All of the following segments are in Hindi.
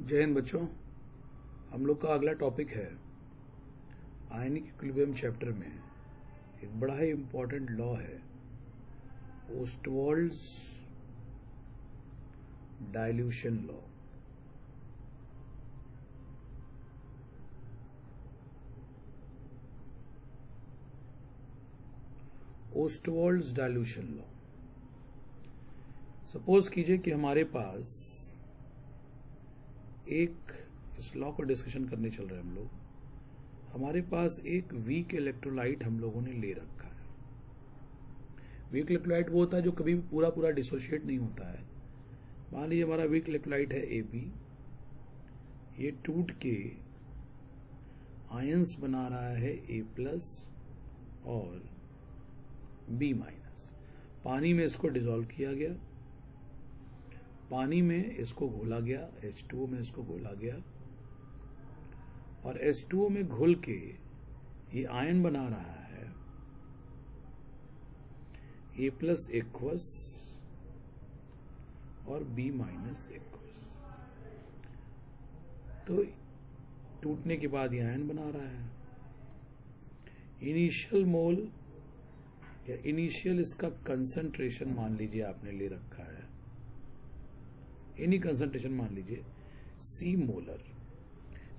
जय हिंद बच्चों। हम लोग का अगला टॉपिक है आयनिक इक्विलिब्रियम चैप्टर में एक बड़ा ही इम्पोर्टेंट लॉ है Ostwald's dilution law. Ostwald's dilution law. Suppose कीजिए कि हमारे पास एक इस लॉ पर डिस्कशन करने चल रहे हैं हम लोग। हमारे पास एक वीक इलेक्ट्रोलाइट हम लोगों ने ले रखा है। वीक इलेक्ट्रोलाइट वो होता है जो कभी भी पूरा पूरा डिसोशिएट नहीं होता है। मान लीजिए हमारा वीक इलेक्ट्रोलाइट है AB, ये टूट के आयंस बना रहा है A+ और B-। पानी में इसको डिसॉल्व किया गया, पानी में इसको घोला गया, H2O में इसको घोला गया और H2O में घुल के ये आयन बना रहा है A+ एक्वस और B- एक्वस। तो टूटने के बाद ये आयन बना रहा है। इनिशियल मोल या इनिशियल इसका कंसंट्रेशन मान लीजिए आपने ले रखा है, एनी कंसंट्रेशन मान लीजिए C मोलर।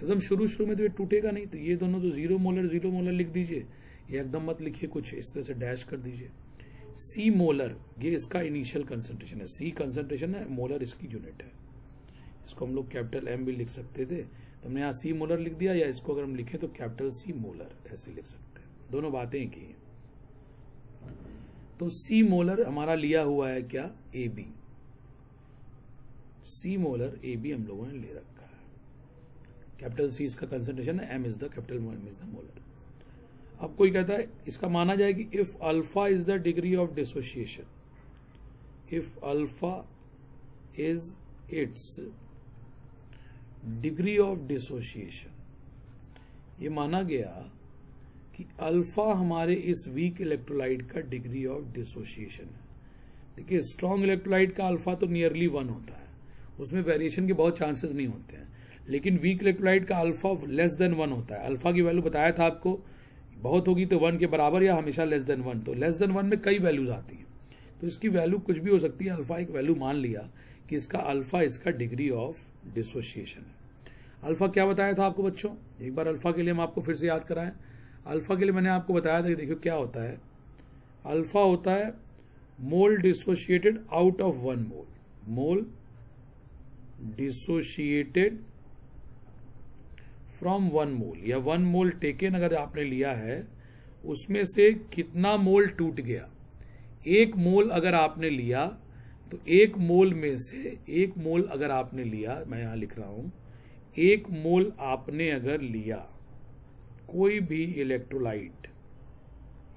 तो एकदम शुरू में तो ये टूटेगा नहीं, तो ये दोनों तो 0 मोलर लिख दीजिए, ये एकदम मत लिखिए, कुछ इस तरह से डैश कर दीजिए। C मोलर ये इसका इनिशियल कंसंट्रेशन है, C कंसंट्रेशन है, मोलर इसकी यूनिट है। इसको हम लोग कैपिटल M भी लिख सकते थे, तो हमने यहाँ C मोलर लिख दिया, या इसको अगर हम लिखें तो कैपिटल C मोलर ऐसे लिख सकते हैं। दोनों बातें एक ही हैं। तो C मोलर हमारा लिया हुआ है क्या, AB। C मोलर AB हम लोगों ने ले रखा है। कैपिटल C इसका कंसंट्रेशन है, M is the capital, M is the molar. अब कोई कहता है इसका माना जाए कि if alpha is the degree of dissociation, if alpha is it's degree of dissociation, ये माना गया कि अल्फा हमारे इस वीक इलेक्ट्रोलाइट का डिग्री ऑफ डिसोसिएशन है। देखिए स्ट्रॉन्ग इलेक्ट्रोलाइट का अल्फा तो नियरली 1 होता है, उसमें वेरिएशन के बहुत चांसेस नहीं होते हैं, लेकिन वीक इलेक्ट्रोलाइट का अल्फा लेस देन 1 होता है। अल्फा की वैल्यू बताया था आपको, बहुत होगी तो 1 के बराबर या हमेशा लेस देन 1। तो लेस देन 1 में कई वैल्यूज आती हैं, तो इसकी वैल्यू कुछ भी हो सकती है। अल्फा एक वैल्यू मान लिया कि इसका अल्फा इसका डिग्री ऑफ डिसोसिएशन है। अल्फा क्या बताया था आपको बच्चों, एक बार अल्फा के लिए हम आपको फिर से याद कराएं। अल्फा के लिए मैंने आपको बताया था कि देखियो क्या होता है, अल्फा होता है mole dissociated out of 1 mole, mole dissociated from 1 mole, या 1 मोल टेकन अगर आपने लिया है उसमें से कितना मोल टूट गया। 1 मोल अगर आपने लिया तो 1 मोल में से 1 मोल अगर आपने लिया, मैं यहां लिख रहा हूं, 1 मोल आपने अगर लिया कोई भी इलेक्ट्रोलाइट,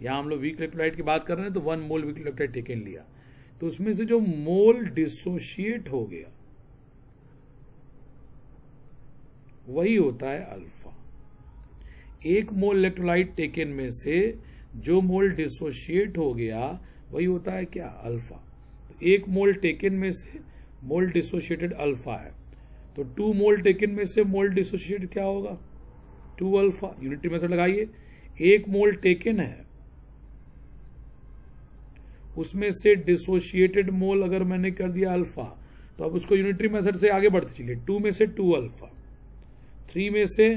यहां हम लोग वीक इलेक्ट्रोलाइट की बात कर रहे हैं, तो 1 मोल वीक इलेक्ट्रोलाइट टेकन लिया, तो उसमें से जो मोल डिसोशिएट हो गया वही होता है अल्फा। 1 मोल इलेक्ट्रोलाइट टेकन में से जो मोल डिसोशिएट हो गया वही होता है क्या, अल्फा। तो 1 मोल टेकन में से मोल डिसोशिएटेड अल्फा है, तो 2 मोल टेकन में से मोल डिसोशिएटेड क्या होगा, 2 अल्फा। यूनिटी मेथड लगाइए, 1 मोल टेकन है उसमें से डिसोशिएटेड मोल अगर मैंने कर दिया अल्फा, तो अब उसको यूनिटरी मेथड से आगे बढ़ते चलिए। 2 में से 2 अल्फा, 3 में से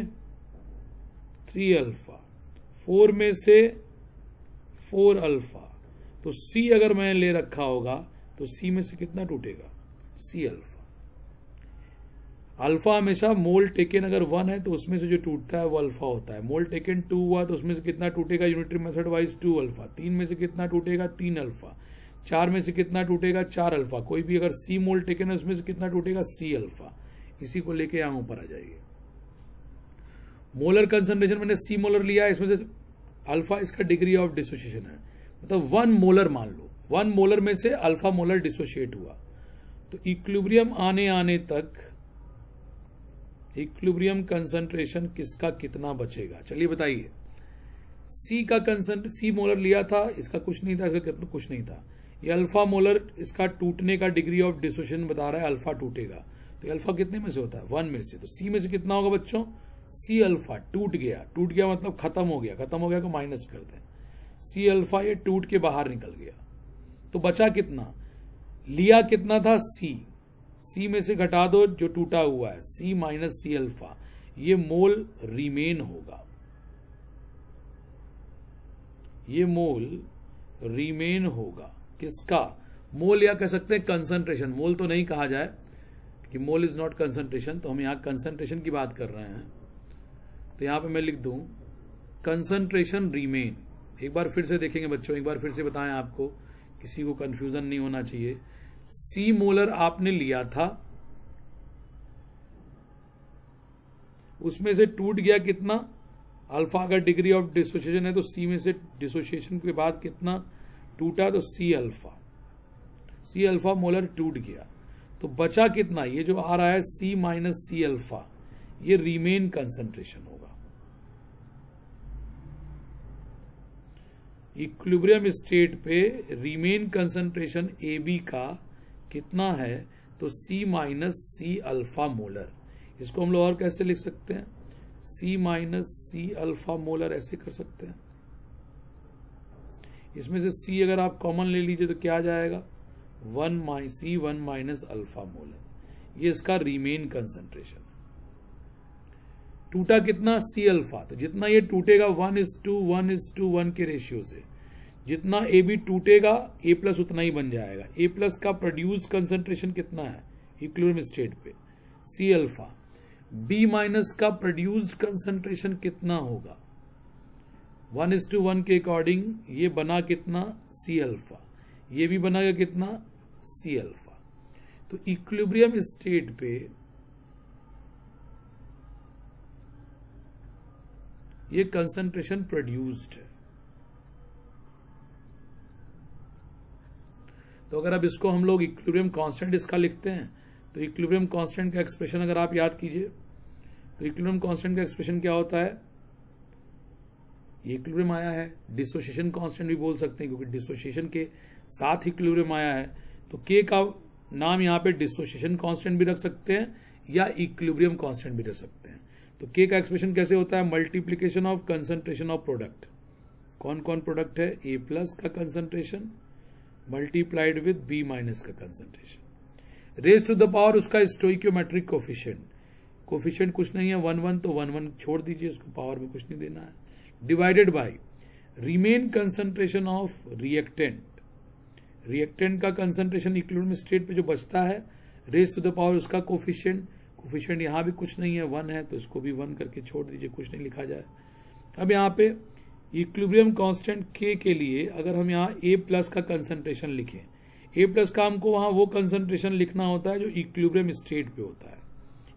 3 अल्फा, 4 में से 4 अल्फा। तो C अगर मैंने ले रखा होगा तो C में से कितना टूटेगा, C अल्फा। अल्फा हमेशा मोल टेकन अगर 1 है तो उसमें से जो टूटता है वो अल्फा होता है। मोल टेकन 2 हुआ तो उसमें से कितना टूटेगा, यूनिटरी मेथड वाइज 2 अल्फा। 3 में से कितना टूटेगा, 3 अल्फा। 4 में से कितना टूटेगा, 4 अल्फा। कोई भी अगर C मोल टेकन है उसमें से कितना टूटेगा, C अल्फा। इसी को लेके यहां ऊपर आ जाइए। मोलर कंसंट्रेशन मैंने C मोलर लिया, इसमें से अल्फा इसका डिग्री ऑफ डिसोसिएशन है, मतलब 1 मोलर मान लो, 1 मोलर में से अल्फा मोलर डिसोशिएट हुआ, तो इक्विलिब्रियम आने तक इक्विलिब्रियम कंसंट्रेशन किसका कितना बचेगा, चलिए बताइए। सी मोलर लिया था, इसका कुछ नहीं था, इसका कुछ नहीं था। ये अल्फा मोलर, इसका टूटने का डिग्री ऑफ डिसोसिएशन बता रहा है, अल्फा टूटेगा, तो अल्फा कितने में से होता है? 1 में से। तो सी में से कितना होगा बच्चों? C alpha. टूट गया मतलब खत्म हो गया को माइनस कर दें। सी अल्फा ये टूट के बाहर निकल गया, तो बचा कितना? लिया कितना था? सी में से घटा दो जो टूटा हुआ है, सी माइनस सी अल्फा, ये मोल रिमेन होगा, ये मोल रिमेन होगा। किसका? मोल, या कह सकते हैं कंसंट्रेशन। मोल तो नहीं कहा जाए कि मोल इज नॉट कंसंट्रेशन, तो हम यहां कंसंट्रेशन की बात कर रहे हैं। तो यहां पे मैं लिख दूं कंसंट्रेशन रिमेन। एक बार फिर से देखेंगे बच्चों, एक बार फिर से बताएं आपको, किसी को कंफ्यूजन नहीं होना चाहिए। सी मोलर आपने लिया था, उसमें से टूट गया कितना? अल्फा अगर डिग्री ऑफ डिसोसिएशन है तो सी में से डिसोसिएशन के बाद कितना टूटा? तो सी अल्फा मोलर टूट गया, तो बचा कितना? ये जो आ रहा है सी माइनस सी अल्फा, ये रिमेन कंसंट्रेशन होगा। इक्विलिब्रियम स्टेट पे रिमेन कंसंट्रेशन ए बी का कितना है? तो सी माइनस सी अल्फा मोलर। इसको हम लोग और कैसे लिख सकते हैं? सी माइनस सी अल्फा मोलर ऐसे कर सकते हैं। इसमें से सी अगर आप कॉमन ले लीजिए तो क्या आ जाएगा? C 1 minus alpha molar. ये इसका रिमेन कंसंट्रेशन है। टूटा कितना? C alpha. तो जितना ये टूटेगा 1:1:1 के रेशियो से, जितना ए बी टूटेगा ए प्लस उतना ही बन जाएगा। ए प्लस का प्रोड्यूस कंसंट्रेशन कितना है इक्विलिब्रियम स्टेट पे? C alpha. बी माइनस का प्रोड्यूस्ड कंसंट्रेशन कितना होगा? 1:1 के अकॉर्डिंग ये बना कितना? C alpha. ये भी बना कितना? C alpha. तो इक्विलिब्रियम स्टेट पे ये कंसंट्रेशन प्रोड्यूस्ड है। तो अगर अब इसको हम लोग इक्विलिब्रियम कांस्टेंट इसका लिखते हैं, तो इक्विलिब्रियम कांस्टेंट का एक्सप्रेशन अगर आप याद कीजिए, तो इक्विलिब्रियम कांस्टेंट का एक्सप्रेशन क्या होता है? ये इक्विलिब्रियम आया है, डिसोसिएशन कांस्टेंट भी बोल सकते हैं क्योंकि डिसोसिएशन के साथ इक्विलिब्रियम आया है। तो के का नाम यहाँ पे डिसोसिएशन कांस्टेंट भी रख सकते हैं या इक्विलिब्रियम कांस्टेंट भी रख सकते हैं। तो के का एक्सप्रेशन कैसे होता है? Multiplication of concentration of product. कौन कौन प्रोडक्ट है? ए प्लस का concentration multiplied with B minus का concentration, raise to the power उसका स्टोइकियोमेट्रिक कोफिशिएंट कुछ नहीं है 1 तो 1 छोड़ दीजिए, उसको पावर में कुछ नहीं देना है, divided by remain concentration of reactant का कंसंट्रेशन इक्विलिब्रियम स्टेट पे जो बचता है, रेज टू द पावर उसका कोफिशिएंट यहाँ भी कुछ नहीं है 1 है, तो इसको भी 1 करके छोड़ दीजिए, कुछ नहीं लिखा जाए। अब यहाँ पे इक्विलिब्रियम कांस्टेंट के लिए अगर हम यहाँ ए प्लस का कंसंट्रेशन लिखें, ए प्लस का हमको वहां वो कंसंट्रेशन लिखना होता है जो इक्विलिब्रियम स्टेट पे होता है।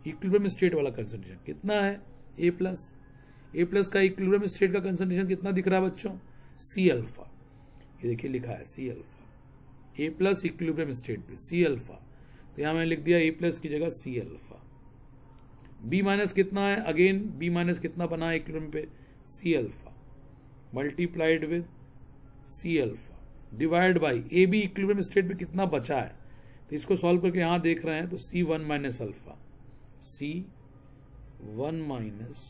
इक्विलिब्रियम स्टेट वाला कंसंट्रेशन कितना है? ए प्लस का इक्विलिब्रियम स्टेट का कंसंट्रेशन कितना दिख रहा है बच्चों? C alpha. ये देखिए लिखा है C alpha. A plus equilibrium state पे सी अल्फा, तो यहां मैंने लिख दिया ए प्लस की जगह सी अल्फा। बी माइनस कितना है? अगेन बी माइनस कितना बना है इक्विलिब्रियम पे? C alpha multiplied with C alpha divide by A B equilibrium state पे कितना बचा है, तो इसको सॉल्व करके यहां देख रहे हैं तो सी 1 माइनस अल्फा, सी 1 माइनस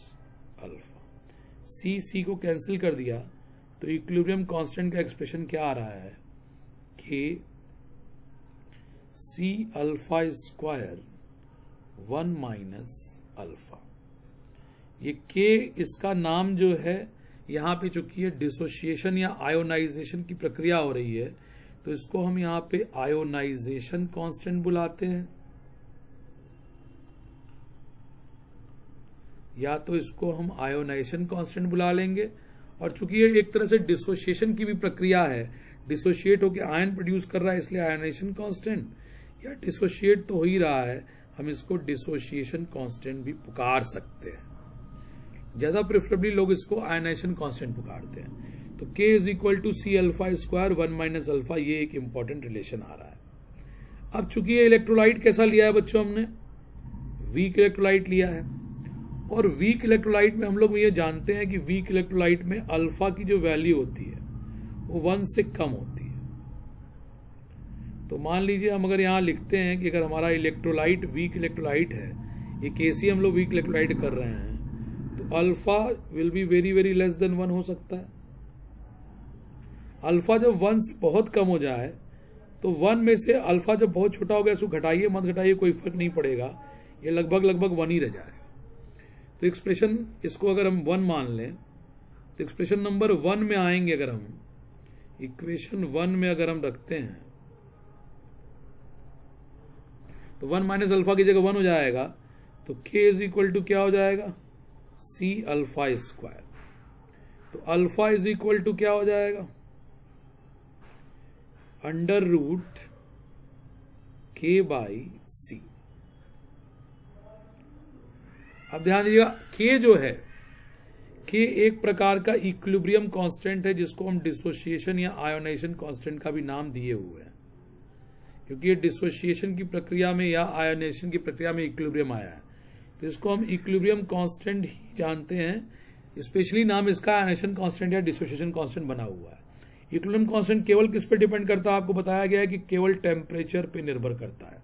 अल्फा, सी को कैंसिल कर दिया तो इक्विलिब्रियम कांस्टेंट का एक्सप्रेशन क्या आ रहा है? K C alpha square 1 minus alpha. ये के इसका नाम जो है यहाँ पे चूंकि ये डिसोसिएशन या आयोनाइजेशन की प्रक्रिया हो रही है, तो इसको हम यहाँ पे आयोनाइजेशन कांस्टेंट बुलाते हैं, या तो इसको हम आयोनाइजेशन कांस्टेंट बुला लेंगे। और चूंकि ये एक तरह से डिसोसिएशन की भी प्रक्रिया है, डिसोशिएट होकर आयन प्रोड्यूस कर रहा है, इसलिए आयोनाइजेशन कांस्टेंट, या डिसोशिएट तो हो ही रहा है, हम इसको डिसोसिएशन कांस्टेंट भी पुकार सकते हैं। ज्यादा प्रेफरेबली लोग इसको आयनाइजेशन कांस्टेंट पुकारते हैं। तो K is equal to C alpha square 1 minus alpha, ये एक इंपॉर्टेंट रिलेशन आ रहा है। अब चूंकि ये इलेक्ट्रोलाइट कैसा लिया है बच्चों, हमने वीक इलेक्ट्रोलाइट लिया है, और वीक इलेक्ट्रोलाइट में हम लोग ये जानते हैं कि वीक इलेक्ट्रोलाइट में अल्फा की जो वैल्यू होती है वो 1 से कम होती है। तो मान लीजिए हम अगर यहाँ लिखते हैं कि अगर हमारा इलेक्ट्रोलाइट वीक इलेक्ट्रोलाइट है, ये केसी हम लोग वीक इलेक्ट्रोलाइट कर रहे हैं, तो alpha will be very very less than 1 हो सकता है। अल्फा जब 1 से बहुत कम हो जाए तो 1 में से अल्फा जब बहुत छोटा हो गया इसको घटाइए मत घटाइए कोई फर्क नहीं पड़ेगा, ये लगभग लगभग 1 ही रह जाएगा। तो एक्सप्रेशन इसको अगर हम 1 मान लें तो एक्सप्रेशन नंबर 1 में आएंगे, अगर हम इक्वेशन 1 में अगर हम रखते हैं तो 1 माइनस अल्फा की जगह 1 हो जाएगा, तो k इज इक्वल टू क्या हो जाएगा, c अल्फा स्क्वायर। तो अल्फा इज इक्वल टू क्या हो जाएगा, अंडर रूट k बाई सी। अब ध्यान दीजिएगा, k जो है, k एक प्रकार का इक्विलिब्रियम कांस्टेंट है जिसको हम डिसोसिएशन या आयोनाइजेशन कांस्टेंट का भी नाम दिए हुए हैं, क्योंकि ये डिसोसिएशन की प्रक्रिया में या आयोनाइजेशन की प्रक्रिया में इक्विलिब्रियम आया है, तो इसको हम इक्विलिब्रियम कांस्टेंट ही जानते हैं। स्पेशली नाम इसका आयोनाइजेशन कांस्टेंट या डिसोसिएशन कांस्टेंट बना हुआ है। इक्विलिब्रियम कांस्टेंट केवल किस पे डिपेंड करता है, आपको बताया गया है कि केवल टेम्परेचर पे निर्भर करता है।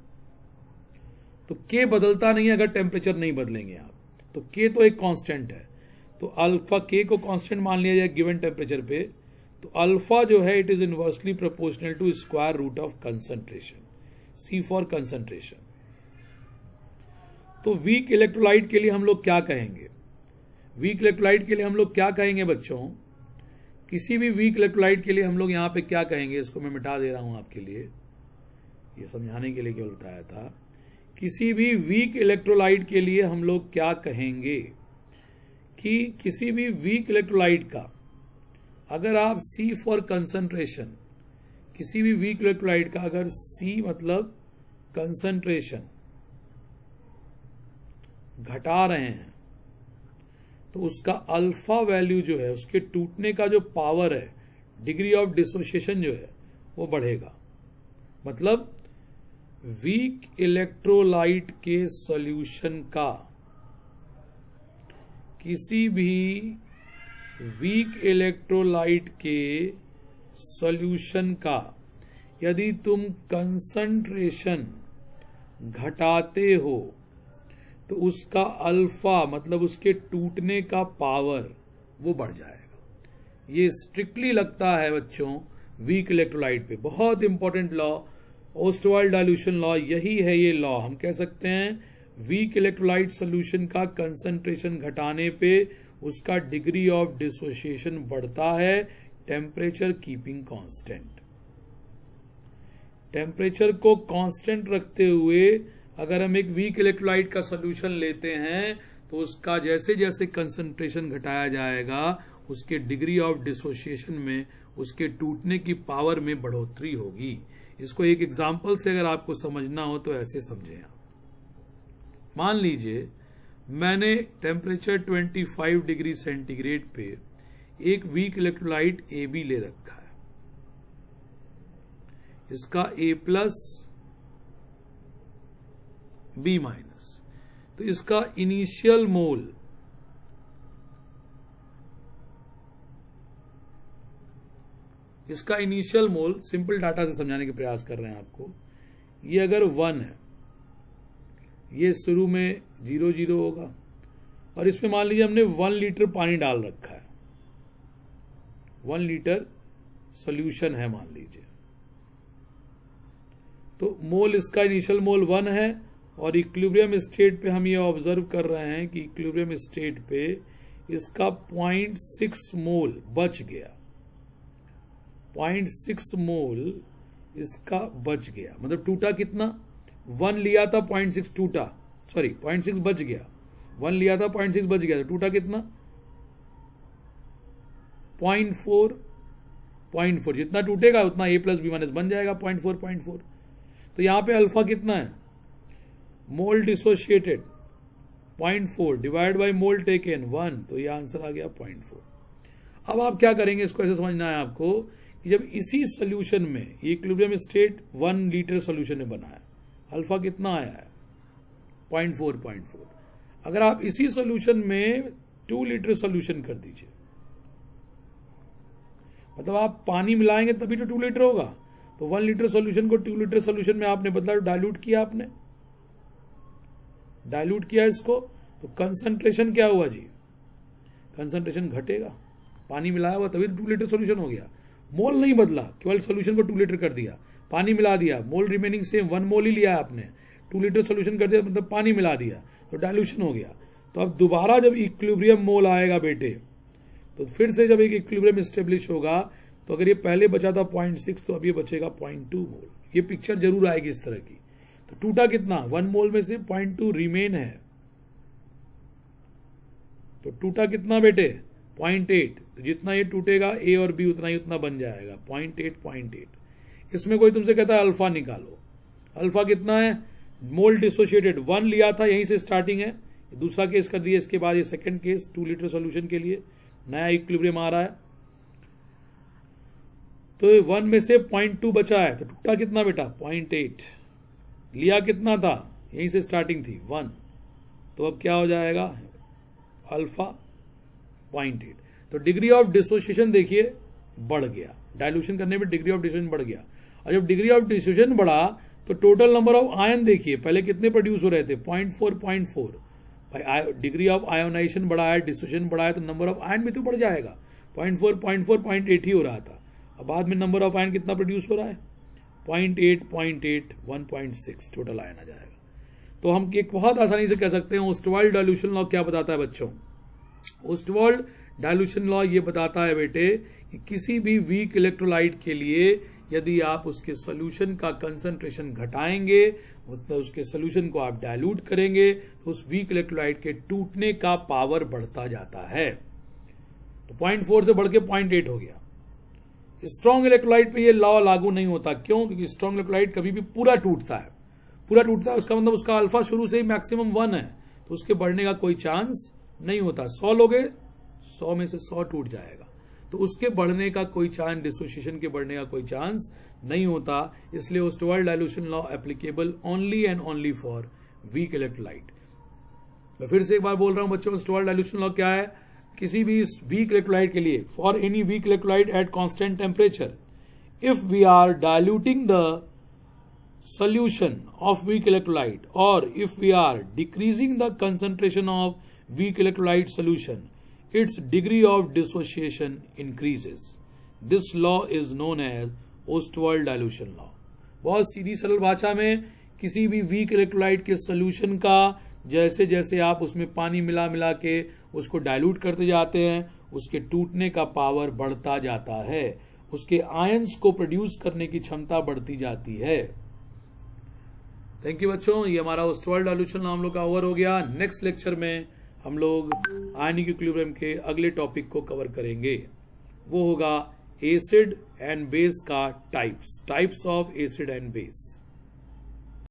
तो k बदलता नहीं है अगर टेम्परेचर नहीं बदलेंगे आप, तो k तो एक कांस्टेंट है, तो अल्फा k को कांस्टेंट मान लिया जाए गिवन टेम्परेचर पे, तो अल्फा जो है it is inversely proportional to square root of concentration, C for concentration. तो वीक इलेक्ट्रोलाइट के लिए हम लोग क्या कहेंगे, वीक इलेक्ट्रोलाइट के लिए हम लोग क्या कहेंगे बच्चों, किसी भी वीक इलेक्ट्रोलाइट के लिए हम लोग यहाँ पे क्या कहेंगे, इसको मैं मिटा दे रहा हूं आपके लिए, ये समझाने के लिए केवल बताया था। किसी भी वीक इलेक्ट्रोलाइट के लिए हम लोग क्या कहेंगे कि किसी भी वीक इलेक्ट्रोलाइट का अगर आप C फॉर कंसंट्रेशन, किसी भी वीक इलेक्ट्रोलाइट का अगर C मतलब कंसंट्रेशन घटा रहे हैं तो उसका अल्फा वैल्यू जो है, उसके टूटने का जो पावर है, डिग्री ऑफ डिसोसिएशन जो है वो बढ़ेगा। मतलब वीक इलेक्ट्रोलाइट के सॉल्यूशन का, किसी भी वीक इलेक्ट्रोलाइट के सॉल्यूशन का यदि तुम कंसंट्रेशन घटाते हो तो उसका अल्फा मतलब उसके टूटने का पावर वो बढ़ जाएगा। ये स्ट्रिक्टली लगता है बच्चों वीक इलेक्ट्रोलाइट पे, बहुत important law, Ostwald dilution law, यही है ये लॉ। हम कह सकते हैं वीक इलेक्ट्रोलाइट सोल्यूशन का कंसंट्रेशन घटाने पे उसका डिग्री ऑफ डिसोसिएशन बढ़ता है, टेम्परेचर कीपिंग कांस्टेंट। टेम्परेचर को कांस्टेंट रखते हुए अगर हम एक वीक इलेक्ट्रोलाइट का सोल्यूशन लेते हैं तो उसका जैसे जैसे कंसंट्रेशन घटाया जाएगा उसके डिग्री ऑफ डिसोसिएशन में, उसके टूटने की पावर में बढ़ोतरी होगी। इसको एक एग्जांपल से अगर आपको समझना हो तो ऐसे समझें आप। मान लीजिए मैंने टेम्परेचर 25 डिग्री सेंटीग्रेड पे एक वीक इलेक्ट्रोलाइट AB ले रखा है, इसका A+ B-, तो इसका इनिशियल मोल सिंपल डाटा से समझाने के प्रयास कर रहे हैं आपको। ये अगर 1 है, ये शुरू में 0 होगा, और इसमें मान लीजिए हमने 1 लीटर पानी डाल रखा है, 1 लीटर सॉल्यूशन है मान लीजिए, तो मोल इसका इनिशियल मोल 1 है, और इक्विलिब्रियम स्टेट पे हम ये ऑब्जर्व कर रहे हैं कि इक्विलिब्रियम स्टेट पे इसका 0.6 मोल बच गया, 0.6 मोल इसका बच गया। मतलब टूटा कितना, 1 लिया था 0.6 टूटा, 0.6 बच गया, 1 लिया था 0.6 बच गया, तो टूटा कितना 0.4, जितना टूटेगा उतना A+B- बन जाएगा 0.4। तो यहां पे अल्फा कितना है, mole dissociated 0.4 divide by mole taken 1, तो ये आंसर आ गया 0.4। अब आप क्या करेंगे, इसको ऐसे समझना है आपको कि जब इसी सोल्यूशन में इक्विलिब्रियम स्टेट 1 लीटर सोल्यूशन में बना है, अल्फा कितना आया है 0.4। अगर आप इसी सोल्यूशन में 2 लीटर सोल्यूशन कर दीजिए, मतलब आप पानी मिलाएंगे तभी तो 2 लीटर होगा, तो 1 लीटर सोल्यूशन को 2 लीटर सोल्यूशन में आपने बदला, डाइल्यूट किया, आपने डाइल्यूट किया इसको, तो कंसंट्रेशन क्या हुआ जी, कंसंट्रेशन घटेगा। पानी मिलाया हुआ तभी 2 लीटर सोल्यूशन हो गया। मोल नहीं बदला, केवल सोल्यूशन को 2 लीटर कर दिया, पानी मिला दिया, मोल रिमेनिंग सेम, 1 मोल ही लिया आपने, 2 लीटर सोल्यूशन कर दिया, मतलब पानी मिला दिया, तो डाइल्यूशन हो गया। तो अब दोबारा जब इक्विलिब्रियम मोल आएगा बेटे, तो फिर से जब एक इक्विलिब्रियम स्टेब्लिश होगा, तो अगर ये पहले बचा था 0.6 तो अब ये बचेगा 0.2 मोल। ये पिक्चर जरूर आएगी इस तरह की। तो टूटा कितना, 1 मोल में से 0.2 रिमेन है, तो टूटा कितना बेटे 0.8। तो जितना ये टूटेगा ए और बी उतना ही उतना बन जाएगा 0.8। इसमें कोई तुमसे कहता है अल्फा निकालो, अल्फा कितना है, मोल डिसोशिएटेड 1 लिया था, यहीं से स्टार्टिंग है, दूसरा केस कर दिया, इसके बाद ये सेकंड केस 2 लीटर सोल्यूशन के लिए नया इक्विलिब्रियम आ रहा है। तो 1 में से 0.2 बचा है, तो टूटा कितना बेटा 0.8, लिया कितना था, यहीं से स्टार्टिंग थी 1, तो अब क्या हो जाएगा अल्फा 0.8। तो डिग्री ऑफ डिसोसिएशन देखिए बढ़ गया, डाइल्यूशन करने में डिग्री ऑफ डिसोसिएशन बढ़ गया। और जब डिग्री ऑफ डिसोसिएशन बढ़ा तो टोटल नंबर ऑफ आयन देखिए, पहले कितने प्रोड्यूस हो रहे थे 0.4 भाई, डिग्री ऑफ आयोनाइजेशन बढ़ा है, डिसोसिएशन बढ़ा है, तो नंबर ऑफ आयन भी तो बढ़ जाएगा। 0.8 ही हो रहा था, अब बाद में नंबर ऑफ आयन कितना प्रोड्यूस हो रहा है 0.8 1.6 टोटल आयन आ जाएगा। तो हम एक बहुत आसानी से कह सकते हैं ओस्टवाल्ड डाइल्यूशन लॉ क्या बताता है बच्चों, ओस्टवाल्ड डाइल्यूशन लॉ ये बताता है बेटे कि किसी भी वीक इलेक्ट्रोलाइट के लिए यदि आप उसके सॉल्यूशन का कंसंट्रेशन घटाएंगे, उसके सॉल्यूशन को आप डाइल्यूट करेंगे, तो उस वीक इलेक्ट्रोलाइट के टूटने का पावर बढ़ता जाता है। तो 0.4 से बढ़ के 0.8 हो गया। स्ट्रॉन्ग इलेक्ट्रोलाइट पे ये लॉ लागू नहीं होता, क्यों, क्योंकि स्ट्रॉन्ग इलेक्ट्रोलाइट कभी भी पूरा टूटता है, पूरा टूटता है, उसका मतलब उसका अल्फा शुरू से ही मैक्सिमम 1 है, तो उसके बढ़ने का कोई चांस नहीं होता। 100 लोगे 100 में से 100 टूट जाएगा, तो उसके बढ़ने का कोई चांस, डिसोसिएशन के बढ़ने का कोई चांस नहीं होता। इसलिए Ostwald dilution law applicable only and only for weak electrolyte. मैं फिर से एक बार बोल रहा हूं बच्चों, ओस्टवाल्ड डाइल्यूशन लॉ क्या है, किसी भी वीक इलेक्ट्रोलाइट के लिए, for any weak electrolyte at constant temperature, if we are diluting the solution of weak electrolyte or if we are decreasing the concentration of weak electrolyte solution, its degree of dissociation increases. This law is known as Ostwald dilution law. बहुत सीधी सरल भाषा में किसी भी वीक इलेक्ट्रोलाइट के सोल्यूशन का जैसे जैसे आप उसमें पानी मिला मिला के उसको डाइल्यूट करते जाते हैं, उसके टूटने का पावर बढ़ता जाता है, उसके आयंस को प्रोड्यूस करने की क्षमता बढ़ती जाती है। थैंक यू बच्चों, ये हमारा ओस्टवाल्ड डाइल्यूशन लॉ हम लोग का ओवर हो गया। नेक्स्ट लेक्चर में हम लोग आयनिक इक्विलिब्रियम के अगले टॉपिक को कवर करेंगे, वो होगा एसिड एंड बेस का types of acid and base.